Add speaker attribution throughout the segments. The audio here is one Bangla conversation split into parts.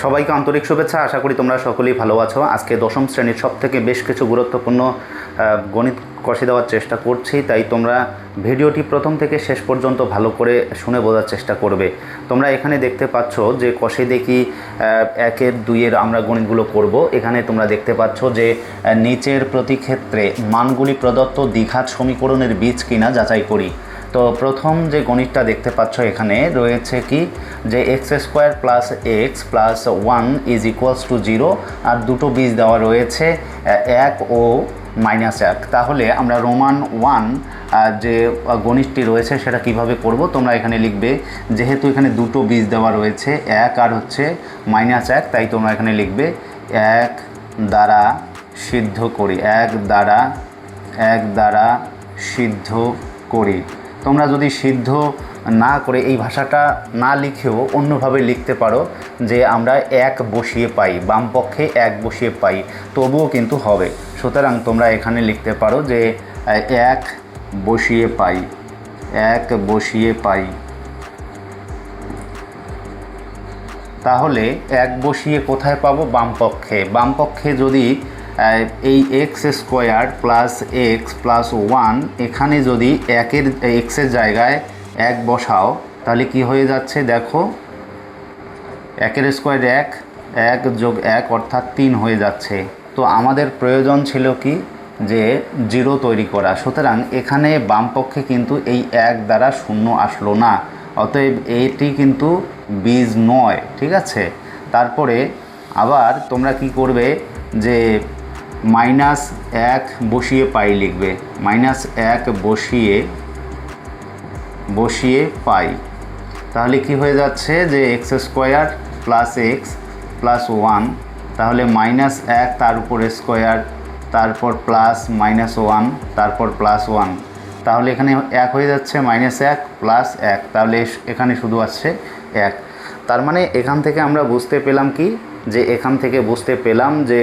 Speaker 1: সবাইকে আন্তরিক শুভেচ্ছা। আশা করি তোমরা সকলেই ভালো আছো। আজকে দশম শ্রেণীর সবথেকে বেশ কিছু গুরুত্বপূর্ণ গণিত কষে দেওয়ার চেষ্টা করছি, তাই তোমরা ভিডিওটি প্রথম থেকে শেষ পর্যন্ত ভালো করে শুনে বোঝার চেষ্টা করবে। তোমরা এখানে দেখতে পাচ্ছ যে কষে দেখি 1-এর 2-এর আমরা গণিতগুলো করব। এখানে তোমরা দেখতে পাচ্ছ যে নিচের প্রতি ক্ষেত্রে মানগুলি প্রদত্ত দ্বিঘাত সমীকরণের বীজ কিনা যাচাই করি। তো প্রথম যে গণিতটা দেখতে পাচ্ছ এখানে রয়েছে কি যে x² plus x plus 1 is equals to 0 আর দুটো বীজ দেওয়া রয়েছে 1 ও -1। তাহলে আমরা রোমান 1 যে গণিতটি রয়েছে সেটা কিভাবে করব, তোমরা এখানে লিখবে যেহেতু এখানে দুটো বীজ দেওয়া রয়েছে 1 আর হচ্ছে -1, তাই তোমরা এখানে লিখবে 1 দ্বারা সিদ্ধ করি, 1 দ্বারা সিদ্ধ করি। তোমরা যদি সিদ্ধ না করে এই ভাষাটা না লিখেও অন্যভাবে লিখতে পারো যে আমরা 1 বসিয়ে পাই, বাম পক্ষে 1 বসিয়ে পাই, তবুও কিন্তু হবে। সুতরাং তোমরা এখানে লিখতে পারো যে 1 বসিয়ে পাই, 1 বসিয়ে পাই। তাহলে 1 বসিয়ে কোথায় পাবো? বাম পক্ষে। বাম পক্ষে যদি এই x² প্লাস এক্স প্লাস 1 এখানে যদি এক্সের জায়গায় 1 বসাও তাহলে কি হয়ে যাচ্ছে দেখো, 1-এর স্কোয়ার 1, 1 যোগ 1 অর্থাৎ 3 হয়ে যাচ্ছে। তো আমাদের প্রয়োজন ছিল কি যে 0 তৈরি করা। সুতরাং এখানে বাম পক্ষে কিন্তু এই 1 দ্বারা 0 আসলো না, অতএব এটি কিন্তু বীজ নয়। ঠিক আছে, তারপরে আবার তোমরা কি করবে যে -1 বসিয়ে পাই লিখবে, -1 বসিয়ে পাই। তাহলে কি হয়ে যাচ্ছে যে x² প্লাস এক্স প্লাস 1, তাহলে -1 তার উপর স্কোয়ার, তারপর প্লাস -1, তারপর +1, তাহলে এখানে 1 হয়ে যাচ্ছে, -1 প্লাস 1, তাহলে এখানে শুধু আসছে 1। তার মানে এখান থেকে আমরা বুঝতে পেলাম কি যে এখান থেকে বুঝতে পেলাম যে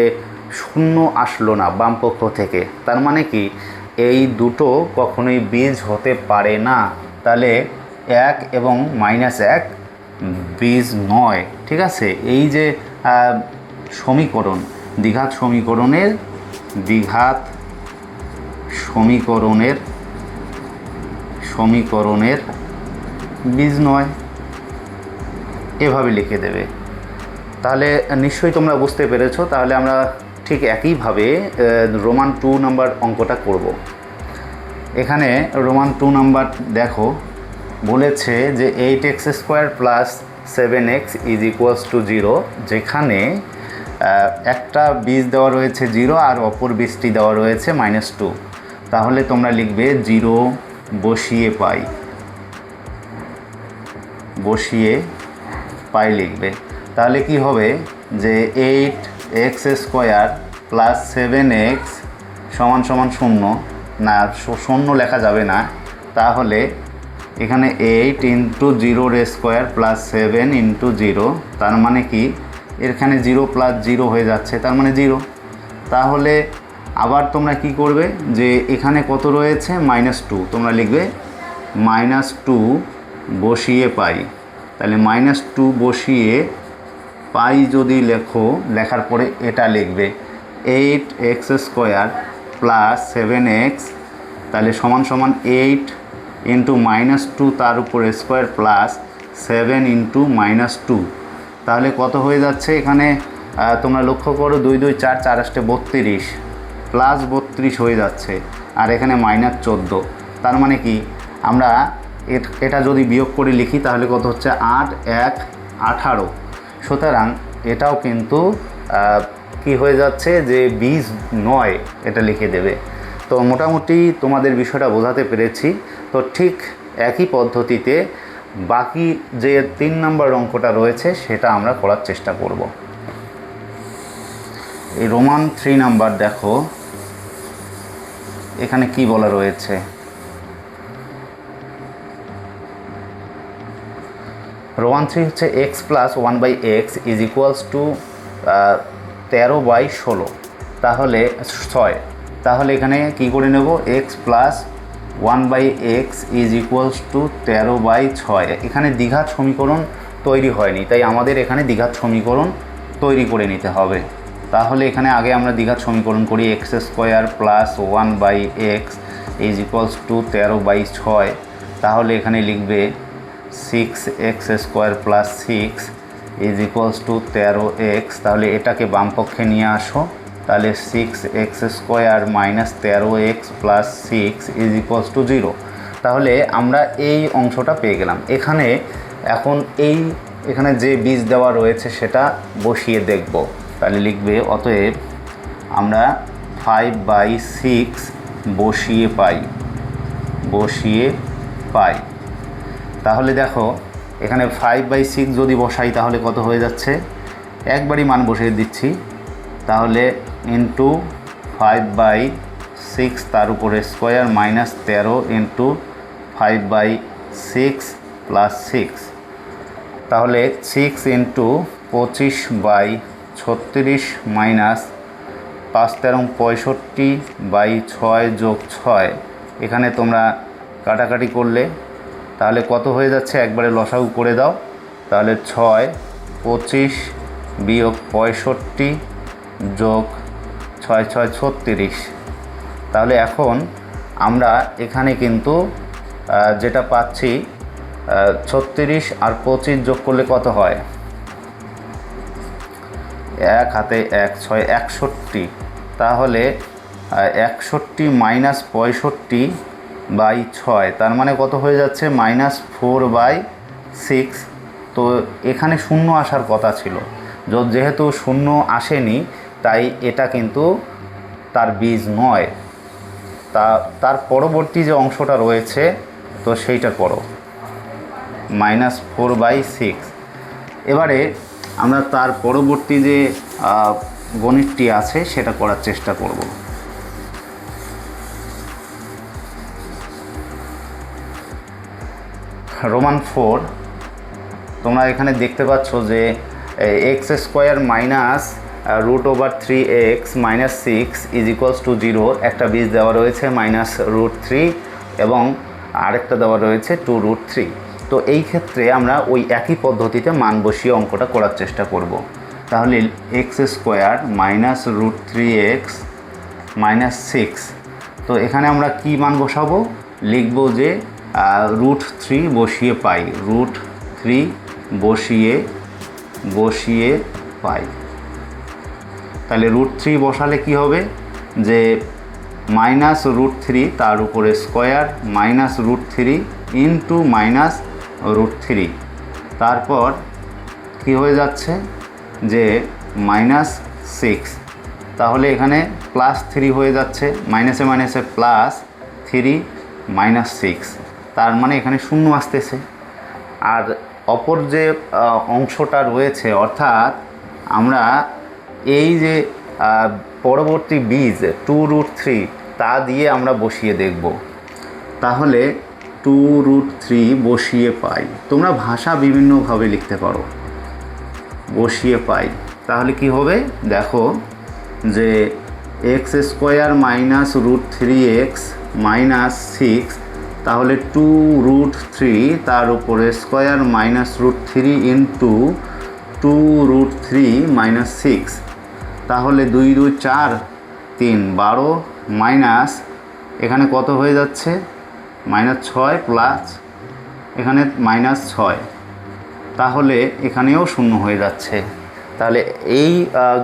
Speaker 1: 0 আসলো না বাম পক্ষ থেকে। তার মানে কি এই দুটো কখনোই বীজ হতে পারে না। তাহলে 1 এবং -1 বীজ নয়। ঠিক আছে, এই যে সমীকরণ দ্বিঘাত সমীকরণের বীজ নয়, এভাবে লিখে দেবে। তাহলে নিশ্চয়ই তোমরা বুঝতে পেরেছো। তাহলে আমরা ঠিক একইভাবে রোমান 2 নাম্বার অঙ্কটা করব। এখানে রোমান 2 নাম্বার দেখো বলেছে যে 8x² plus 7x is equals to 0, যেখানে একটা বীজ দেওয়া রয়েছে 0 আর অপর বীজটি দেওয়া রয়েছে -2। তাহলে তোমরা লিখবে 0 বসিয়ে পাই লিখবে। তাহলে কি হবে যে 8x² প্লাস 7x সমান 0 না, 0 লেখা যাবে না। তাহলে এখানে 8 × 0² প্লাস 7 × 0, তার মানে কি এখানে 0 প্লাস 0 হয়ে যাচ্ছে, তার মানে 0। তাহলে আবার তোমরা কি করবে যে এখানে কত রয়েছে -2, তোমরা লিখবে -2 বসিয়ে পাই। তাহলে -2 বসিয়ে পাই যদি লেখার পরে এটা লিখবে 8x² প্লাস 7x, তাহলে সমান 8 × -2 তার উপর স্কোয়ার প্লাস 7 × -2, তাহলে কত হয়ে যাচ্ছে এখানে তোমরা লক্ষ্য করো 2 2 4 4 8 32 প্লাস 32 হয়ে যাচ্ছে, আর এখানে -14। তার মানে কি আমরা এটা যদি বিয়োগ করে লিখি তাহলে কত হচ্ছে 8 1 18। সুতরাং এটাও কিন্তু কি হয়ে যাচ্ছে যে বীজ নয়, এটা লিখে দেবে। তো মোটামুটি তোমাদের বিষয়টা বোঝাতে পেরেছি। তো ঠিক একই পদ্ধতিতে বাকি যে 3 নম্বর অঙ্কটা রয়েছে সেটা আমরা করার চেষ্টা করব। এই রোমান 3 নাম্বার দেখো এখানে কি বলা রয়েছে। রোমান 3 হচ্ছে x plus 1/x is equals to 13/16, তাহলে 6। তাহলে এখানে কি করে নেব, x plus 1/x is equals to 13/6। এখানে দ্বিঘাত সমীকরণ তৈরি হয়নি, তাই আমাদের এখানে দ্বিঘাত সমীকরণ তৈরি করে নিতে হবে। তাহলে এখানে আগে আমরা দ্বিঘাত সমীকরণ করি, x square plus 1/x is equals to 13/6। তাহলে এখানে লিখবে 6x square plus 6 is equals to 13x। তাহলে এটাকে বাম পক্ষে নিয়ে আসো, তাহলে 6x square minus 13x plus 6 is equals to 0। তাহলে আমরা এই অংশটা পেয়ে গেলাম। এখন এখানে যে বীজ দেওয়া রয়েছে সেটা বসিয়ে দেখব। তাহলে লিখবে অতএব আমরা 5/6 বসিয়ে পাই। তাহলে দেখো এখানে 5/6 যদি বসাই তাহলে কত হয়ে যাচ্ছে, একবারই মান বসিয়ে দিচ্ছি। তাহলে ইন্টু 5/6 তার উপরে স্কোয়ার মাইনাস 13 ইন্টু 5/6 প্লাস 6। তাহলে 6 ইন্টু 25/36 মাইনাস 5×13 65/6 যোগ 6। এখানে তোমরা কাটাকাটি করলে তাহলে কত হয়ে যাচ্ছে, একবারে লসাগু করে দাও। তাহলে 6 25 বিয়োগ 65 যোগ 6 6 36। তাহলে এখন আমরা এখানে কিন্তু যেটা পাচ্ছি 36 আর 25 যোগ করলে কত হয়, 1 হাতে 1 6 61। তাহলে 61 মাইনাস 65/6 তার মানে কত হয়ে যাচ্ছে, -4/6। তো এখানে শূন্য আসার কথা ছিল, যেহেতু শূন্য আসেনি তাই এটা কিন্তু তার বীজ নয়। তার পরবর্তী যে অংশটা রয়েছে তো সেইটা করো, -4/6। এবারে আমরা তার পরবর্তী যে গণিতটি আছে সেটা করার চেষ্টা করব। রোমান 4 তোমরা এখানে দেখতে পাচ্ছ যে x square minus √3x minus 6 is equals to 0 একটা বীজ দেওয়া রয়েছে -√3 এবং আরেকটা দেওয়া রয়েছে 2√3। তো এই ক্ষেত্রে আমরা ওই একই পদ্ধতিতে মান বসিয়ে অঙ্কটা করার চেষ্টা করব। তাহলে x square minus √3x minus 6। তো এখানে আমরা কি মান বসাবো, লিখব যে √3 বসিয়ে পাই, √3 বসিয়ে পাই। তাহলে √3 বসালে কি হবে, যে -√3 তার উপরে স্কোয়ার -√3 ইন্টু -√3। তারপর কি হয়ে যাচ্ছে যে -6। তাহলে এখানে +3 হয়ে যাচ্ছে, মাইনাসে মাইনাসে +3 -6। তার মানে এখানে শূন্য আসতেছে। আর অপর যে অংশটা রয়েছে, অর্থাৎ আমরা এই যে পরবর্তী বীজ 2√3 তা দিয়ে আমরা বসিয়ে দেখব। তাহলে 2√3 বসিয়ে পাই, তোমরা ভাষা বিভিন্নভাবে লিখতে পারো, বসিয়ে পাই। তাহলে কি হবে দেখো, যে x square minus √3x minus 6, তাহলে 2√3 তার উপরে স্কোয়ার -√3 ইন্টু 2√3 -6। তাহলে 2 2 4 3 12 মাইনাস এখানে কত হয়ে যাচ্ছে, -6 প্লাস এখানে -6। তাহলে এখানেও শূন্য হয়ে যাচ্ছে। তাহলে এই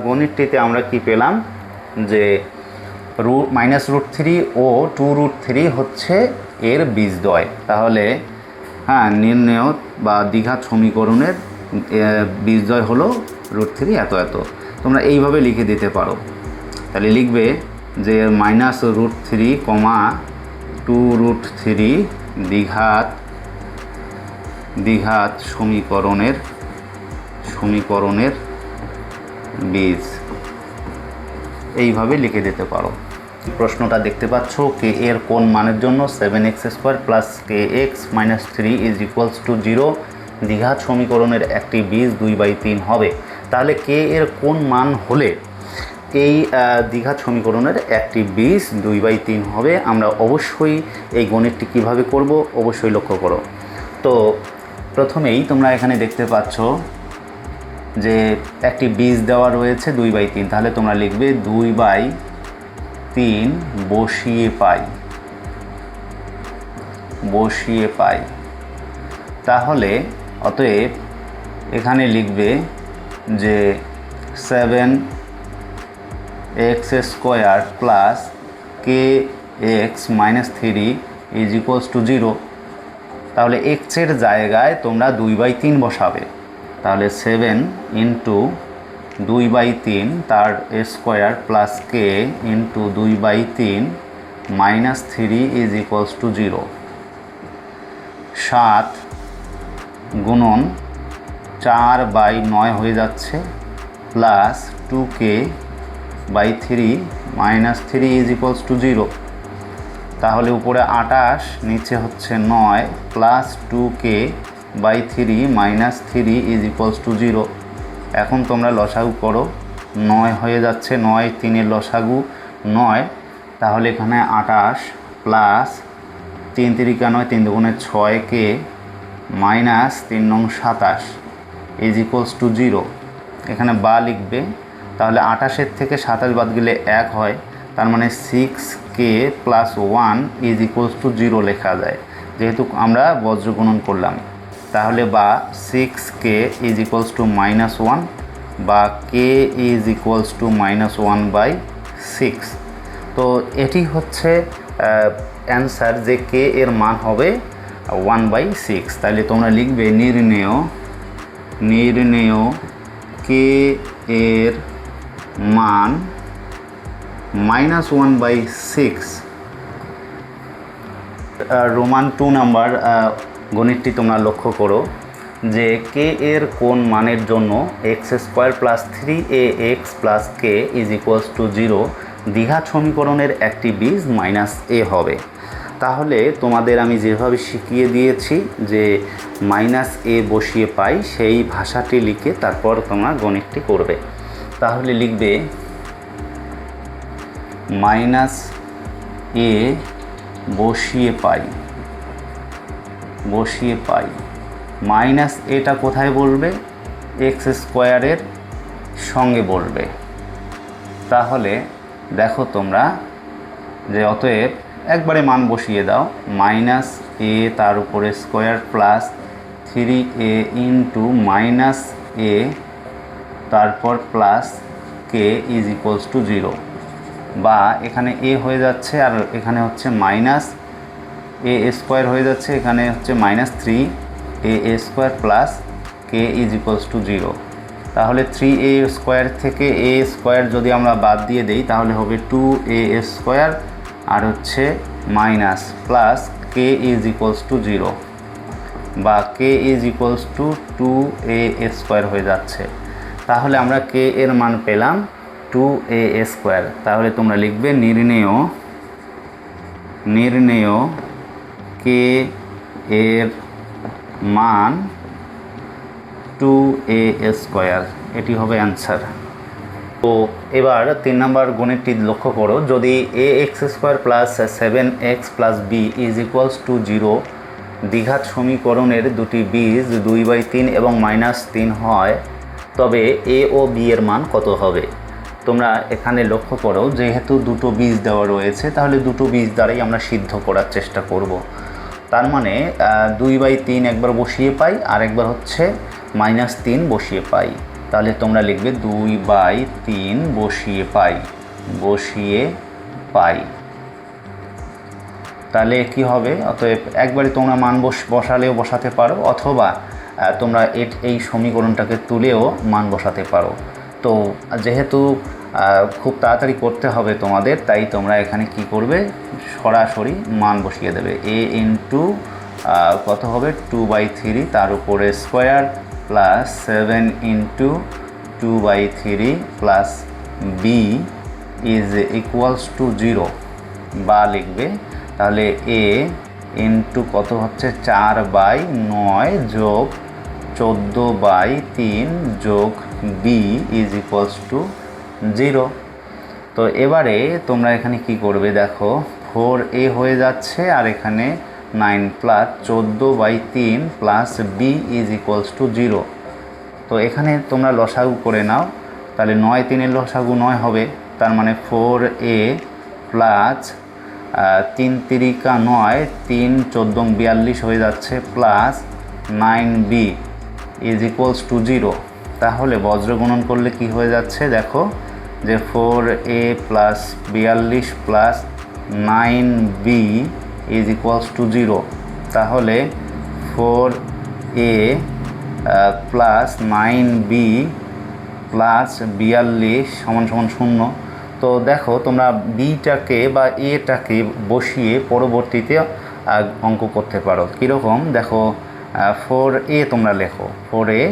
Speaker 1: গণিতটিতে আমরা কি পেলাম, যে -√3 ও 2√3 হচ্ছে এর বীজদ্বয়। তাহলে নির্ণেয় বা দ্বিঘাত সমীকরণের বীজদ্বয় হলো √3 এত এত। তোমরা এইভাবে লিখে দিতে পারো। তাহলে লিখবে যে -√3, 2√3 দ্বিঘাত সমীকরণের বীজ, এইভাবে লিখে দিতে পারো। প্রশ্নটা দেখতে পাচ্ছ, কে এর কোন মানের জন্য 7x² plus kx minus 3 is equals to 0 দ্বিঘাত সমীকরণের একটি বীজ 2/3 হবে। তাহলে কে এর কোন মান হলে এই দ্বিঘাত সমীকরণের একটি বীজ 2/3 হবে। আমরা অবশ্যই এই গণিতটি কীভাবে করব অবশ্যই লক্ষ্য করো। তো প্রথমেই তোমরা এখানে দেখতে পাচ্ছ যে একটি বীজ দেওয়া রয়েছে 2/3, তাহলে তোমরা লিখবে 2/3 বসিয়ে পাই। তাহলে অতএব এখানে লিখবে যে 7x² plus kx - 3 is equals to 0। তাহলে এক্সের জায়গায় তোমরা 2/3 বসাবে। তাহলে 7 ইন্টু 2/3 তার square plus K into 2/3 minus 3 is equals to 0। 7 গুণন 4/9 হয়ে যাচ্ছে plus 2k/3 minus 3 is equals to 0। তাহলে উপরে 28, নিচে হচ্ছে 9 plus 2k/3 minus 3 is equals to 0। এখন তোমরা লসাগু করো, 9 হয়ে যাচ্ছে, 9 3-এর লসাগু 9। তাহলে এখানে 28 plus 3 3 9 3 2 6k minus 3 9 27 is equals to 0। এখানে বা লিখবে। তাহলে 28-এর থেকে 27 বাদ গেলে 1 হয়, তার মানে 6k plus 1 is equals to 0 লেখা যায়, যেহেতু আমরা বজ্রগুণন করলাম। তাহলে বা 6k ইজ ইকুয়ালস টু -1 বা k ইজ ইকুয়ালস টু -1/6। তো এটি হচ্ছে অ্যান্সার, যে k এর মান হবে 1/6। তাহলে তোমরা লিখবে নির্ণেয় k এর মান -1/6। রোমান 2 নাম্বার গণিতটি তোমরা লক্ষ্য করো যে কে এর কোন মানের জন্য x² plus 3ax plus k is equals to 0 দ্বিঘাত সমীকরণের একটি বীজ -a হবে। তাহলে তোমাদের আমি যেভাবে শিখিয়ে দিয়েছি যে -a বসিয়ে পাই, সেই ভাষাটি লিখে তারপর তোমরা গণিতটি করবে। তাহলে লিখবে -a বসিয়ে পাই। মাইনাস এটা কোথায় বলবে? x² সঙ্গে বলবে। তাহলে দেখো তোমরা যে অতএব একবারে মান বসিয়ে দাও, -a তার উপরে square plus 3a into -a তারপর plus k is equals to 0। বা এখানে a হয়ে যাচ্ছে আর এখানে হচ্ছে -a² হয়ে যাচ্ছে, এখানে হচ্ছে -3a² plus k is equals to 0। তাহলে 3a² থেকে a² যদি আমরা বাদ দিয়ে দেই তাহলে হবে 2a² আর হচ্ছে minus plus k is equals to 0 বা k is equals to 2a² হয়ে যাচ্ছে। তাহলে আমরা k এর মান পেলাম 2a²। তাহলে তোমরা লিখবে নির্ণেয় k এর মান 2a²। এটি হবে অ্যান্সার। তো এবার 3 নম্বর গণিতটি লক্ষ্য করো, যদি ax² plus 7x plus b is equals to 0 দ্বিঘাত সমীকরণের দুটি বীজ 2/3 এবং -3 হয়, তবে a ও b এর মান কত হবে? তোমরা এখানে লক্ষ্য করো, যেহেতু দুটো বীজ দেওয়া রয়েছে তাহলে দুটো বীজ দ্বারাই আমরা সিদ্ধ করার চেষ্টা করব। তার মানে 2/3 একবার বসিয়ে পাই আর একবার হচ্ছে -3 বসিয়ে পাই। তাহলে তোমরা লিখবে 2/3 বসিয়ে পাই। তাহলে কি হবে? অতএব একবারে তোমরা মান বসালেও বসাতে পারো, অথবা তোমরা এই সমীকরণটাকে তুলেও মান বসাতে পারো। তো যেহেতু খুব তাড়াতাড়ি করতে হবে তোমাদের, তাই তোমরা এখানে কি করবে, সরাসরি মান বসিয়ে দেবে। a ইন্টু কত হবে 2/3 তার উপরে square plus 7 into 2/3 plus b is equals to 0 বা লিখবে। তাহলে a ইন্টু কত হচ্ছে 4/9 যোগ 14/3 যোগ b ইজ ইকুয়ালস টু 0। তো এবারে তোমরা এখানে কি করবে, দেখো 4a হয়ে যাচ্ছে আর এখানে 9 plus 14/3 plus b is equals to 0। তো এখানে তোমরা লসাগু করে নাও, তাহলে 9 3 লসাগু 9 হবে, তার মানে 4a প্লাস 3 3 9 3 14 42 হয়ে যাচ্ছে plus 9b is equals to 0। তাহলে বজ্র গুণন করলে কি হয়ে যাচ্ছে দেখো, যে 4a plus 42 plus 9b is equals to 0। তাহলে 4a প্লাস 9b প্লাস 42 সমান সমান 0। তো দেখো তোমরা বিটাকে বা এটাকে বসিয়ে পরবর্তীতে অঙ্ক করতে পারো। কীরকম দেখো, 4a তোমরা লেখো, 4a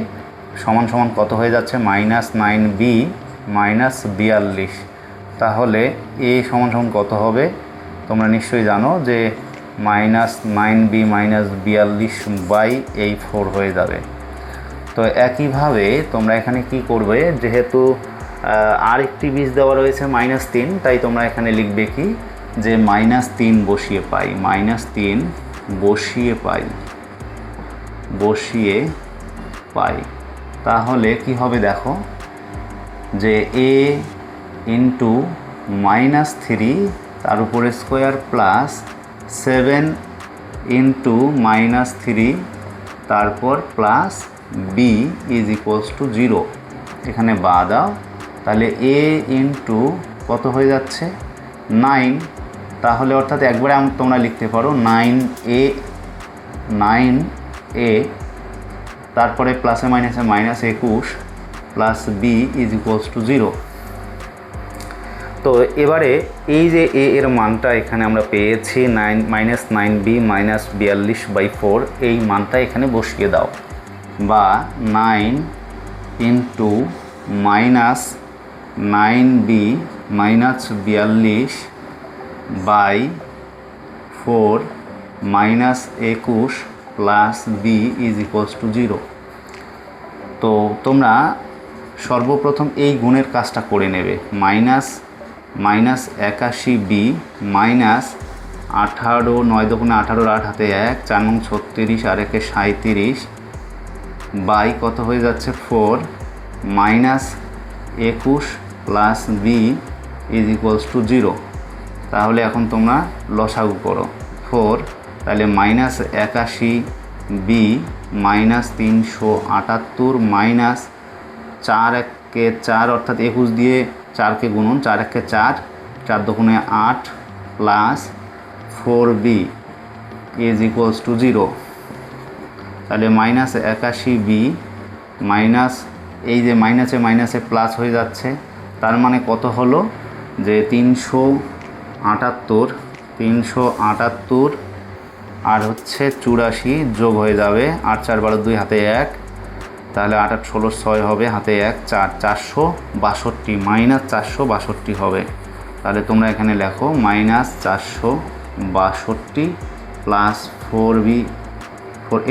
Speaker 1: সমান সমান কত হয়ে যাচ্ছে, মাইনাস 9b মাইনাস 42। তাহলে a সমান সমান কত হবে তোমরা নিশ্চয়ই জানো, যে মাইনাস 9b মাইনাস 42 বাই এই 4 হয়ে যাবে। তো একইভাবে তোমরা এখানে কি করবে, যেহেতু আরেকটি বীজ দেওয়া রয়েছে -3, তাই তোমরা এখানে লিখবে কি, যে -3 বসিয়ে পাই, -3 বসিয়ে পাই। তাহলে কি হবে দেখো, যে a ইন্টু -3 তার উপরে স্কোয়ার প্লাস 7 ইন্টু -3 তারপর plus b is equals to 0। এখানে বা দাও, তাহলে a ইন্টু কত হয়ে যাচ্ছে 9। তাহলে অর্থাৎ একবারে তোমরা লিখতে পারো 9a তারপরে প্লাসে মাইনাসে -21 plus b is equals to 0। তো এবারে এই যে a এর মানটা এখানে আমরা পেয়েছি -9b মাইনাস 42/4, এই মানটা এখানে বসিয়ে দাও, বা 9 into -9b minus 42/4 minus 21 plus b is equals to 0। তো তোমরা সর্বপ্রথম এই গুণের কাজটা করে নেবে, -81b মাইনাস 18 9 দুগুণে 18 8 হাতে 1 4 9 36 আর 1 37 বাই কত হয়ে যাচ্ছে 4 minus 21 plus b is equals to 0। তাহলে এখন তোমরা লসাগু করো 4, তাহলে -81b মাইনাস 378 মাইনাস 4 1 4 অর্থাৎ 21 দিয়ে 4কে গুণন, 4 1 4 4 দুগুণে 8 plus 4b is equals to 0। তাহলে -81b মাইনাস এই যে মাইনাসে প্লাস হয়ে যাচ্ছে, তার মানে কত হলো, যে 378 আর হচ্ছে 84 যোগ হয়ে যাবে, 8 4 12 2 হাতে 1, তাহলে 8 8 16 6 হবে, হাতে 1 4 462 -462 হবে। তাহলে তোমরা এখানে লেখো -462 প্লাস 4b,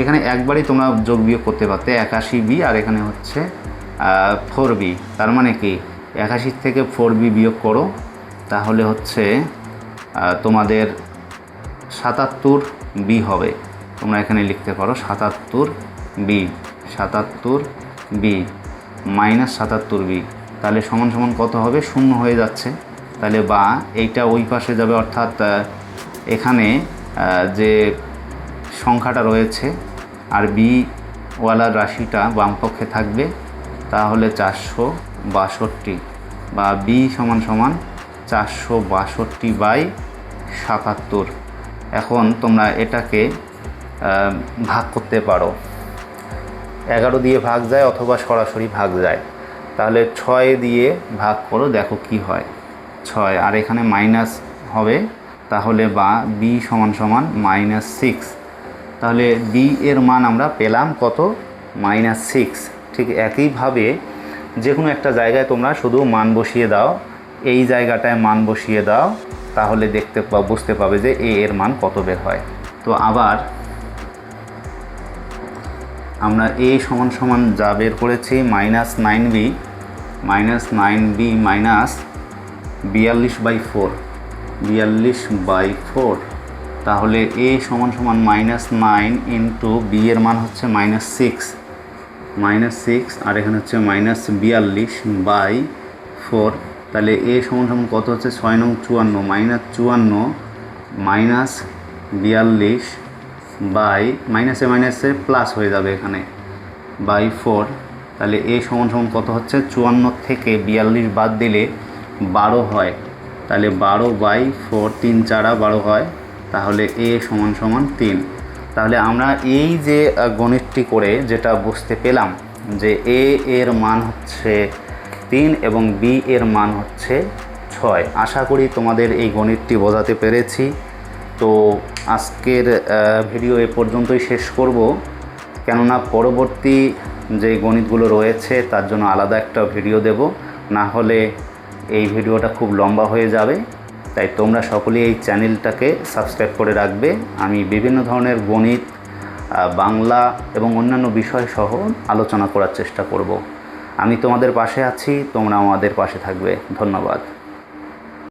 Speaker 1: এখানে একবারই তোমরা যোগ বিয়োগ করতে পারতে, 81b আর এখানে হচ্ছে 4b। তার মানে কি 81 থেকে 4b বিয়োগ করো, তাহলে হচ্ছে তোমাদের 77b হবে। তোমরা এখানে লিখতে পারো 77b মাইনাস 77b। তাহলে সমান সমান কত হবে, 0 হয়ে যাচ্ছে। তাহলে বা এইটা ওই পাশে যাবে, অর্থাৎ এখানে যে সংখ্যাটা রয়েছে আর বি ওয়ালার রাশিটা বাম পক্ষে থাকবে, তাহলে 462 বা বি সমান সমান 462/77। এখন তোমরা এটাকে ভাগ করতে পারো, 11 দিয়ে ভাগ যায় অথবা সরাসরি ভাগ যায়। তাহলে 6 দিয়ে ভাগ করো, দেখো কি হয়, 6 আর এখানে মাইনাস হবে, তাহলে বা বি সমান সমান -6। তাহলে বি এর মান আমরা পেলাম কত, -6। ঠিক একইভাবে যে কোনো একটা জায়গায় তোমরা শুধু মান বসিয়ে দাও, এই জায়গাটায় মান বসিয়ে দাও, তাহলে বুঝতে পাবে যে এ এর মান কত বের হয়। তো আবার আমরা এ সমান সমান যা বের করেছি -9b মাইনাস 42/4, তাহলে এ সমান সমান -9 ইন্টু বি এর মান হচ্ছে -6, -6 আর এখানে হচ্ছে -42/4। তাহলে এ সমান সমান কত হচ্ছে 6 নং 54 -54 -42 বাই মাইনাসে মাইনাসে প্লাস হয়ে যাবে এখানে /4। তাহলে এ সমান সমান কত হচ্ছে 54 থেকে 42 বাদ দিলে 12 হয়। তাহলে 12/4 3 4 12 হয়। তাহলে এ সমান সমান 3। তাহলে আমরা এই যে গণিতটি করে যেটা বুঝতে পেলাম যে এ এর মান হচ্ছে 3 এবং বি এর মান হচ্ছে 6। আশা করি তোমাদের এই গণিতটি বোঝাতে পেরেছি। তো আজকের ভিডিও এ পর্যন্তই শেষ করব, কেননা পরবর্তী যে গণিতগুলো রয়েছে তার জন্য আলাদা একটা ভিডিও দেব, না হলে এই ভিডিওটা খুব লম্বা হয়ে যাবে। তাই তোমরা সকলেই এই চ্যানেলটাকে সাবস্ক্রাইব করে রাখবে। আমি বিভিন্ন ধরনের গণিত, বাংলা এবং অন্যান্য বিষয় সহ আলোচনা করার চেষ্টা করব। আমি তোমাদের পাশে আছি, তোমরা আমাদের পাশে থাকবে। ধন্যবাদ।